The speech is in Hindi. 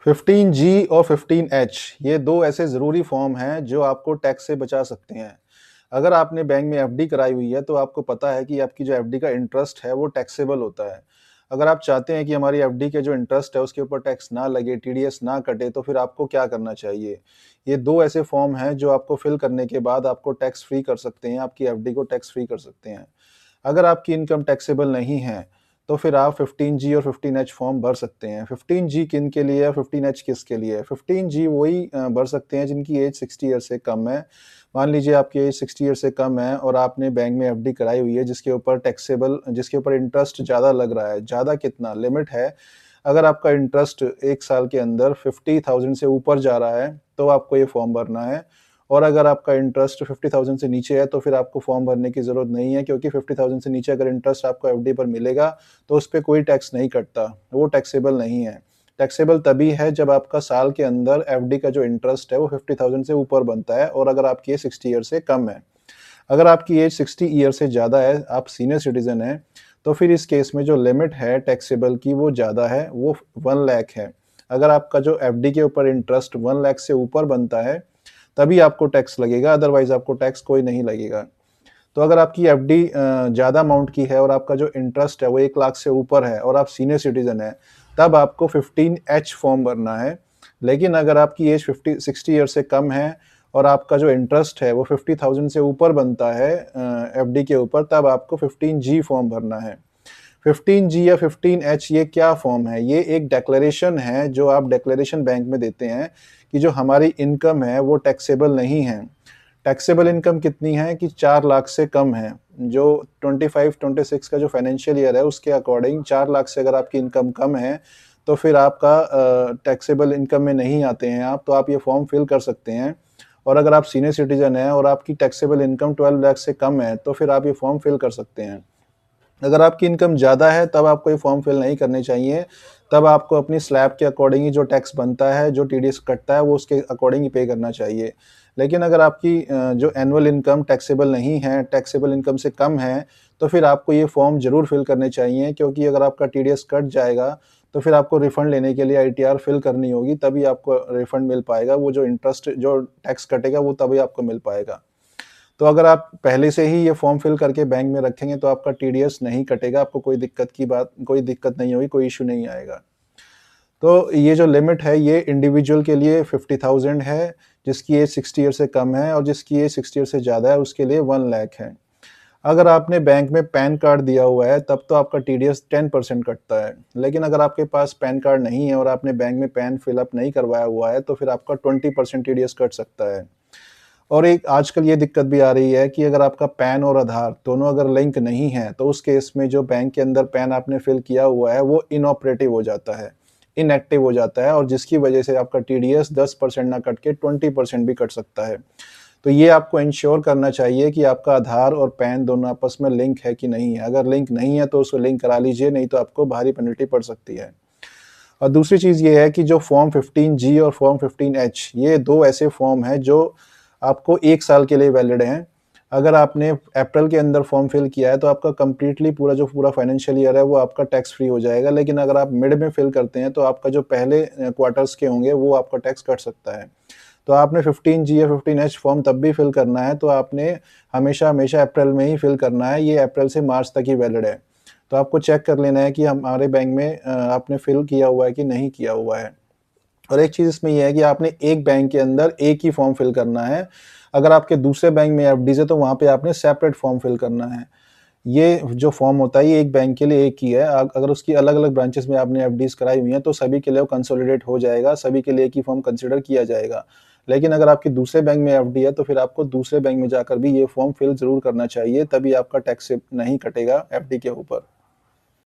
15G और 15H ये दो ऐसे ज़रूरी फॉर्म हैं जो आपको टैक्स से बचा सकते हैं। अगर आपने बैंक में एफडी कराई हुई है तो आपको पता है कि आपकी जो एफडी का इंटरेस्ट है वो टैक्सेबल होता है। अगर आप चाहते हैं कि हमारी एफडी के जो इंटरेस्ट है उसके ऊपर टैक्स ना लगे, टीडीएस ना कटे, तो फिर आपको क्या करना चाहिए? ये 2 ऐसे फॉर्म हैं जो आपको फिल करने के बाद आपको टैक्स फ्री कर सकते हैं, आपकी एफडी को टैक्स फ्री कर सकते हैं। अगर आपकी इनकम टैक्सेबल नहीं है, तो फिर आप 15G और 15H फॉर्म भर सकते हैं। 15G किन के लिए है, 15H किसके लिए है? 15G वही भर सकते हैं जिनकी एज 60 ईयर से कम है। मान लीजिए आपकी एज 60 ईयर से कम है और आपने बैंक में एफडी कराई हुई है जिसके ऊपर इंटरेस्ट ज़्यादा लग रहा है। ज़्यादा कितना? लिमिट है। अगर आपका इंटरेस्ट 1 साल के अंदर 50,000 से ऊपर जा रहा है, तो आपको ये फॉर्म भरना है। और अगर आपका इंटरेस्ट 50,000 से नीचे है, तो फिर आपको फॉर्म भरने की ज़रूरत नहीं है, क्योंकि 50,000 से नीचे अगर इंटरेस्ट आपको एफडी पर मिलेगा, तो उस पे कोई टैक्स नहीं कटता, वो टैक्सेबल नहीं है। टैक्सेबल तभी है जब आपका साल के अंदर एफडी का जो इंटरेस्ट है वो 50,000 से ऊपर बनता है और अगर आपकी एज 60 ईयर से कम है। अगर आपकी एज 60 ईयर से ज़्यादा है, आप सीनियर सिटीज़न हैं, तो फिर इस केस में जो लिमिट है टैक्सेबल की वो ज़्यादा है, वो 1 लाख है। अगर आपका जो एफडी के ऊपर इंटरेस्ट 1 लाख से ऊपर बनता है, तभी आपको टैक्स लगेगा, अदरवाइज़ आपको टैक्स कोई नहीं लगेगा। तो अगर आपकी एफडी ज़्यादा अमाउंट की है और आपका जो इंटरेस्ट है वो 1 लाख से ऊपर है और आप सीनियर सिटीज़न हैं, तब आपको 15H फॉर्म भरना है। लेकिन अगर आपकी एज 60 ईयर से कम है और आपका जो इंटरेस्ट है वो 50,000 से ऊपर बनता है एफडी के ऊपर, तब आपको 15G फॉर्म भरना है। 15G या 15H ये क्या फॉर्म है? ये एक डिक्लेरेशन है जो आप डिक्लेरेशन बैंक में देते हैं कि जो हमारी इनकम है वो टैक्सेबल नहीं है। टैक्सेबल इनकम कितनी है कि 4 लाख से कम है। जो 25-26 का जो फाइनेंशियल ईयर है उसके अकॉर्डिंग 4 लाख से अगर आपकी इनकम कम है, तो फिर आपका टैक्सेबल इनकम में नहीं आते हैं आप, तो आप ये फॉर्म फिल कर सकते हैं। और अगर आप सीनियर सिटीज़न हैं और आपकी टैक्सेबल इनकम 12 लाख से कम है, तो फिर आप ये फॉर्म फिल कर सकते हैं। अगर आपकी इनकम ज़्यादा है तब आपको ये फॉर्म फिल नहीं करने चाहिए। तब आपको अपनी स्लैब के अकॉर्डिंग ही जो टैक्स बनता है, जो टीडीएस कटता है, वो उसके अकॉर्डिंग ही पे करना चाहिए। लेकिन अगर आपकी जो एनुअल इनकम टैक्सेबल नहीं है, टैक्सेबल इनकम से कम है, तो फिर आपको ये फॉर्म ज़रूर फिल करने चाहिए, क्योंकि अगर आपका टीडीएस कट जाएगा, तो फिर आपको रिफंड लेने के लिए आईटीआर फिल करनी होगी, तभी आपको रिफंड मिल पाएगा। वो जो टैक्स कटेगा वो तभी आपको मिल पाएगा। तो अगर आप पहले से ही ये फॉर्म फिल करके बैंक में रखेंगे तो आपका टीडीएस नहीं कटेगा, आपको कोई दिक्कत नहीं होगी, कोई इश्यू नहीं आएगा। तो ये जो लिमिट है ये इंडिविजुअल के लिए 50,000 है, जिसकी एज 60 ईयर से कम है, और जिसकी एज 60 ईयर से ज़्यादा है उसके लिए 1 लाख है। अगर आपने बैंक में पैन कार्ड दिया हुआ है तब तो आपका टीडीएस 10% कटता है। लेकिन अगर आपके पास पैन कार्ड नहीं है और आपने बैंक में पैन फिल अप नहीं करवाया हुआ है, तो फिर आपका 20% टीडीएस कट सकता है। और एक आजकल ये दिक्कत भी आ रही है कि अगर आपका पैन और आधार दोनों अगर लिंक नहीं है, तो उस केस में जो बैंक के अंदर पैन आपने फिल किया हुआ है वो इनऑपरेटिव हो जाता है, इनएक्टिव हो जाता है, और जिसकी वजह से आपका टीडीएस 10% ना कट के 20% भी कट सकता है। तो ये आपको इंश्योर करना चाहिए कि आपका आधार और पैन दोनों आपस में लिंक है कि नहीं है। अगर लिंक नहीं है तो उसको लिंक करा लीजिए, नहीं तो आपको भारी पेनल्टी पड़ सकती है। और दूसरी चीज़ ये है कि जो फॉर्म 15G और फॉर्म 15H ये 2 ऐसे फॉर्म हैं जो आपको 1 साल के लिए वैलिड हैं। अगर आपने अप्रैल के अंदर फॉर्म फिल किया है तो आपका कंप्लीटली पूरा फाइनेंशियल ईयर है वो आपका टैक्स फ्री हो जाएगा। लेकिन अगर आप मिड में फिल करते हैं तो आपका जो पहले क्वार्टर्स के होंगे वो आपका टैक्स कट सकता है। तो आपने 15G या 15H फॉर्म तब भी फिल करना है तो आपने हमेशा अप्रैल में ही फिल करना है। ये अप्रैल से मार्च तक ही वैलिड है। तो आपको चेक कर लेना है कि हमारे बैंक में आपने फिल किया हुआ है कि नहीं किया हुआ है। और एक चीज़ इसमें ये है कि आपने एक बैंक के अंदर एक ही फॉर्म फिल करना है। अगर आपके दूसरे बैंक में एफडीज़ है तो वहाँ पे आपने सेपरेट फॉर्म फिल करना है। ये जो फॉर्म होता है ये एक बैंक के लिए एक ही है। अगर उसकी अलग-अलग ब्रांचेस में आपने एफडीज़ कराई हुई हैं तो सभी के लिए वो कंसोलिडेट हो जाएगा, सभी के लिए एक ही फॉर्म कंसिडर किया जाएगा। लेकिन अगर आपके दूसरे बैंक में एफडी है तो फिर आपको दूसरे बैंक में जाकर भी ये फॉर्म फिल ज़रूर करना चाहिए, तभी आपका टैक्स नहीं कटेगा एफडी के ऊपर।